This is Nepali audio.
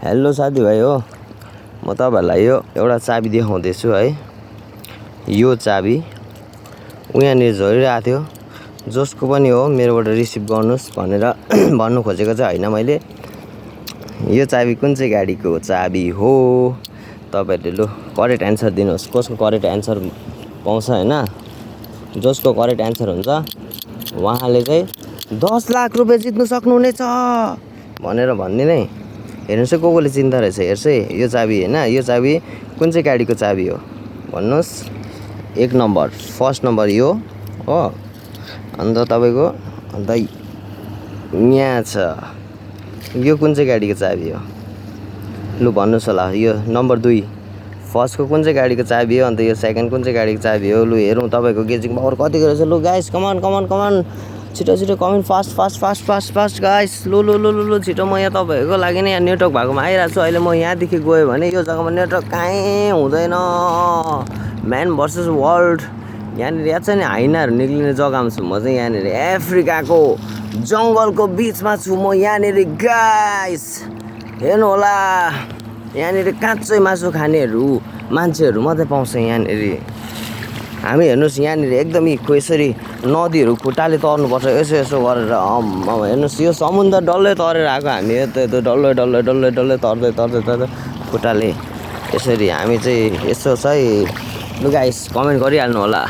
हेलो साथीभाइ हो, म तपाईहरुलाई यो एउटा चाबी देखाउँदैछु है। यो चाबी यहाँनिर झरिरहेको थियो, जसको पनि हो मेरोबाट रिसिभ गर्नुस् भनेर भन्नु खोजेको चाहिँ हैन मैले। यो चाबी कुन चाहिँ गाडीको चाबी हो तपाईहरुले लु करेक्ट एन्सर दिनुहोस्। कसको करेक्ट एन्सर पाउँछ हैन, जसको करेक्ट एन्सर हुन्छ उहाँले चाहिँ 10 लाख रुपैयाँ जित्नु सक्नुहुनेछ भनेर भनिदिने। हेर्नुस् है कोले चिन्ता रहेछ, हेर्नुस् है यो चाबी हैन, यो चाबी कुन चाहिँ गाडीको चाबी हो भन्नुस्। 1 नम्बर फर्स्ट नम्बर यो हो, अन्त तपाईको अन्त यहाँ छ यो कुन चाहिँ गाडीको चाबी हो लु भन्नुस् होला। यो नम्बर 2 फर्स्टको कुन चाहिँ गाडीको चाबी हो, अन्त यो सेकेन्ड कुन चाहिँ गाडीको चाबी हो। लु हेरौँ तपाईको गेजिङ पावर कतिको रहेछ। लु गाइस कमान कमान कमान छिटो छिटो comment fast fast fast fast fast guys. लु लु लु लु छिटो, म यहाँ तपाईहरुको लागि नै यहाँ नेटवर्क भएकोमा आइरहेको छु। अहिले म यहाँदेखि गयो भने यो जग्गामा नेटवर्क काहीँ हुँदैन। म्यान भर्सेस वर्ल्ड यहाँनिर याद छ नि, हाइनाहरू निक्लिने जग्गामा छु म चाहिँ। यहाँनिर अफ्रिकाको जङ्गलको बिचमा छु म यहाँनिर गाइस। हेर्नु होला यहाँनिर काँचै मासु खानेहरू मान्छेहरू मात्रै पाउँछ यहाँनिर। हामी हेर्नुस् यहाँनिर एकदमै यसरी नदीहरू खुट्टाले तर्नुपर्छ यसो यसो गरेर। हेर्नुस् यो समुद्र डल्लै तरेर आएको, हामी यता डल्लै डल्लै डल्लै डल्लै तर्दै तर्दै तर्दै खुट्टाले यसरी हामी चाहिँ यसो छ है। लु गाइस कमेन्ट गरिहाल्नु होला।